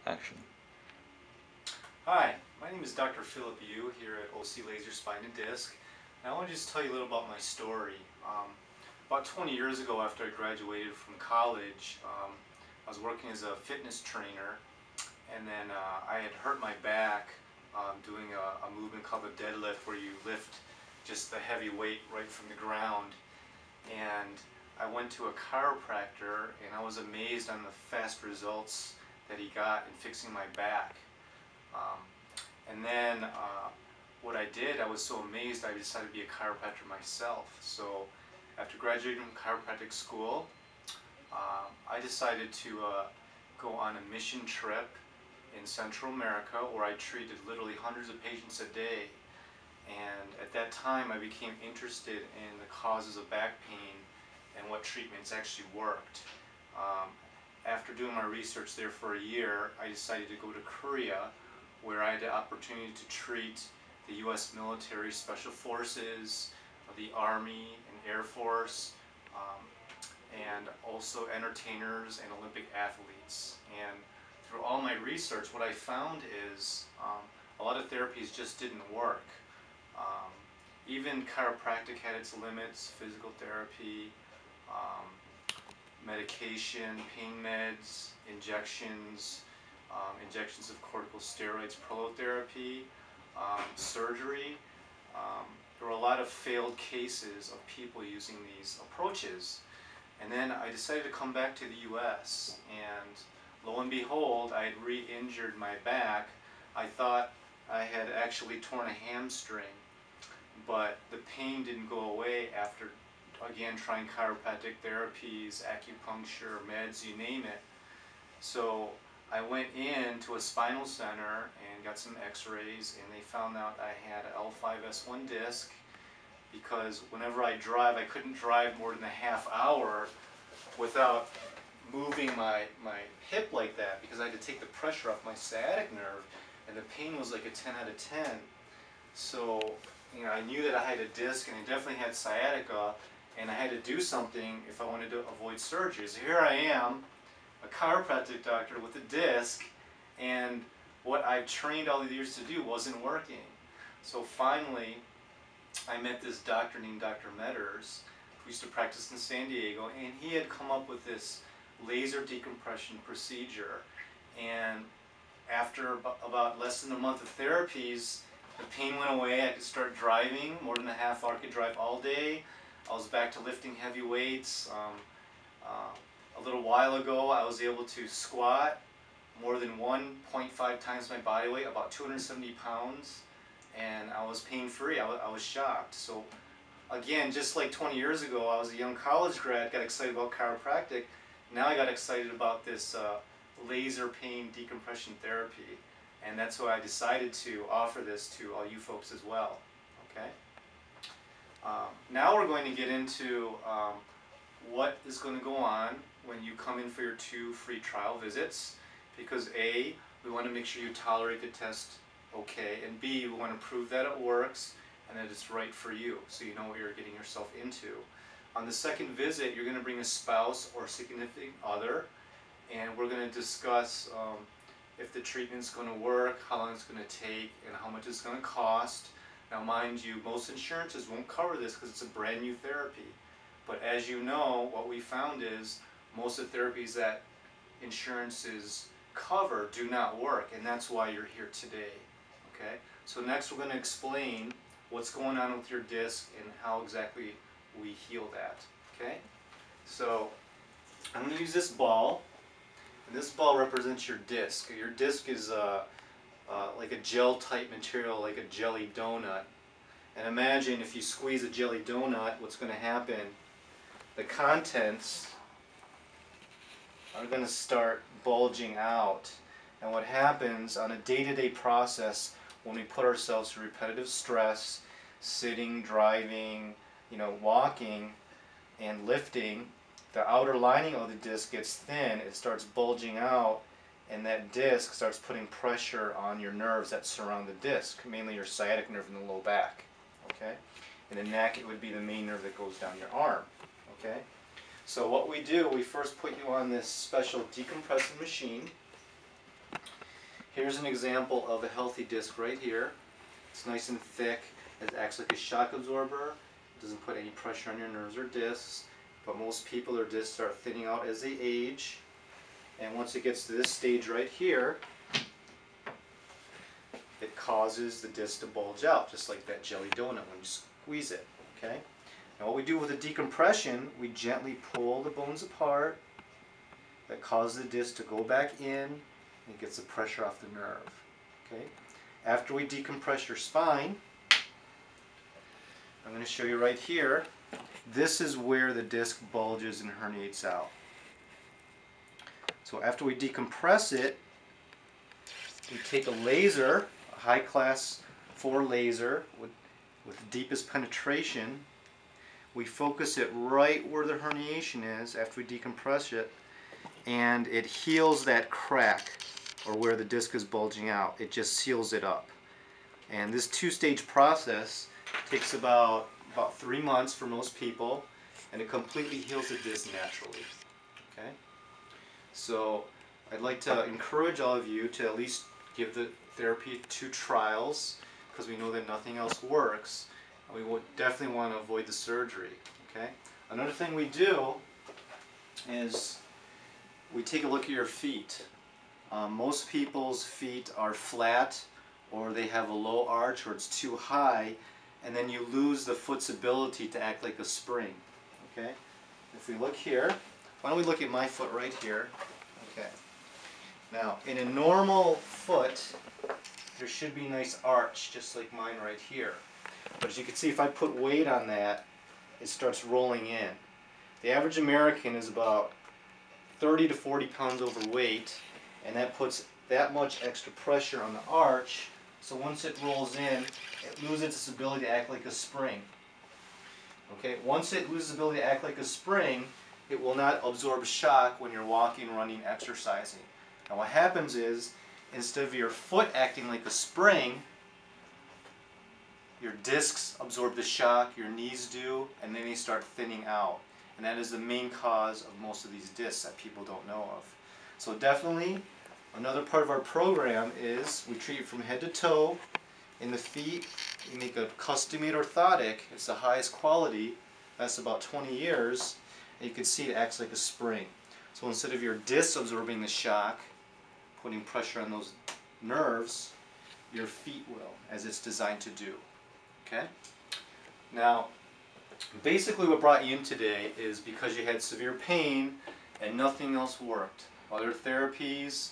Action. Hi, my name is Dr. Philip Yu here at OC Laser Spine and Disc. And I want to just tell you a little about my story. About 20 years ago, after I graduated from college, I was working as a fitness trainer, and then I had hurt my back doing a movement called a deadlift, where you lift just the heavy weight right from the ground. And I went to a chiropractor, and I was amazed on the fast results that he got in fixing my back. And then what I did, I was so amazed, I decided to be a chiropractor myself. So after graduating from chiropractic school, I decided to go on a mission trip in Central America, where I treated literally hundreds of patients a day. And at that time, I became interested in the causes of back pain and what treatments actually worked. After doing my research there for a year, I decided to go to Korea, where I had the opportunity to treat the U.S. military, Special Forces, the Army and Air Force, and also entertainers and Olympic athletes. And through all my research, what I found is a lot of therapies just didn't work. Even chiropractic had its limits, physical therapy, medication, pain meds, injections, injections of corticosteroids, prolotherapy, surgery. There were a lot of failed cases of people using these approaches. And then I decided to come back to the US, and lo and behold, I had re-injured my back. I thought I had actually torn a hamstring, but the pain didn't go away after, again, trying chiropractic therapies, acupuncture, meds, you name it. So I went in to a spinal center and got some x-rays, and they found out I had an L5-S1 disc, because whenever I drive, I couldn't drive more than a half hour without moving my hip like that, because I had to take the pressure off my sciatic nerve, and the pain was like a 10 out of 10. So, I knew that I had a disc, and I definitely had sciatica, and I had to do something if I wanted to avoid surgery. So here I am, a chiropractic doctor with a disc, and what I trained all the years to do wasn't working. So finally, I met this doctor named Dr. Metters, who used to practice in San Diego, and he had come up with this laser decompression procedure. And after about less than a month of therapies, the pain went away. I could start driving more than a half hour. I could drive all day. I was back to lifting heavy weights. A little while ago, I was able to squat more than 1.5 times my body weight, about 270 pounds, and I was pain-free. I was shocked. So again, just like 20 years ago, I was a young college grad, got excited about chiropractic. Now I got excited about this laser pain decompression therapy, and that's why I decided to offer this to all you folks as well. Okay. Now we're going to get into what is going to go on when you come in for your 2 free trial visits, because A, we want to make sure you tolerate the test okay, and B, we want to prove that it works and that it's right for you, so you know what you're getting yourself into. On the second visit, you're going to bring a spouse or significant other, and we're going to discuss if the treatment's going to work, how long it's going to take, and how much it's going to cost. Now mind you, most insurances won't cover this because it's a brand new therapy. But as you know, what we found is most of the therapies that insurances cover do not work, and that's why you're here today. Okay? So next we're going to explain what's going on with your disc and how exactly we heal that. Okay? So I'm going to use this ball, and this ball represents your disc. Your disc is like a gel type material, like a jelly donut. And imagine if you squeeze a jelly donut, what's going to happen? The contents are going to start bulging out. And what happens on a day-to-day process, when we put ourselves through repetitive stress, sitting, driving, walking, and lifting, the outer lining of the disc gets thin, it starts bulging out, and that disc starts putting pressure on your nerves that surround the disc, mainly your sciatic nerve in the low back. Okay? In the neck, it would be the main nerve that goes down your arm. Okay? So what we do, we first put you on this special decompressing machine. Here's an example of a healthy disc right here. It's nice and thick. It acts like a shock absorber. It doesn't put any pressure on your nerves or discs. But most people, their discs start thinning out as they age. And once it gets to this stage right here, it causes the disc to bulge out, just like that jelly donut when you squeeze it. Okay? Now what we do with the decompression, we gently pull the bones apart. That causes the disc to go back in and gets the pressure off the nerve. Okay? After we decompress your spine, I'm going to show you right here. This is where the disc bulges and herniates out. So after we decompress it, we take a laser, a high class 4 laser with the deepest penetration. We focus it right where the herniation is after we decompress it, and it heals that crack or where the disc is bulging out. It just seals it up. And this 2-stage process takes about 3 months for most people, and it completely heals the disc naturally. Okay? So I'd like to encourage all of you to at least give the therapy 2 trials, because we know that nothing else works. We would definitely want to avoid the surgery. Okay? Another thing we do is we take a look at your feet. Most people's feet are flat, or they have a low arch, or it's too high, and then you lose the foot's ability to act like a spring. Okay? If we look here, why don't we look at my foot right here? Okay. Now, in a normal foot, there should be a nice arch, just like mine right here. But as you can see, if I put weight on that, it starts rolling in. The average American is about 30 to 40 pounds overweight, and that puts that much extra pressure on the arch, so once it rolls in, it loses its ability to act like a spring. Okay, once it loses the ability to act like a spring, it will not absorb shock when you're walking, running, exercising. Now what happens is, instead of your foot acting like a spring, your discs absorb the shock, your knees do, and then they start thinning out. And that is the main cause of most of these discs that people don't know of. So definitely, another part of our program is we treat from head to toe. In the feet, we make a custom-made orthotic. It's the highest quality. That's about 20 years. And you can see it acts like a spring. So instead of your discs absorbing the shock, putting pressure on those nerves, your feet will, as it's designed to do. Okay? Now, basically what brought you in today is because you had severe pain and nothing else worked. Other therapies,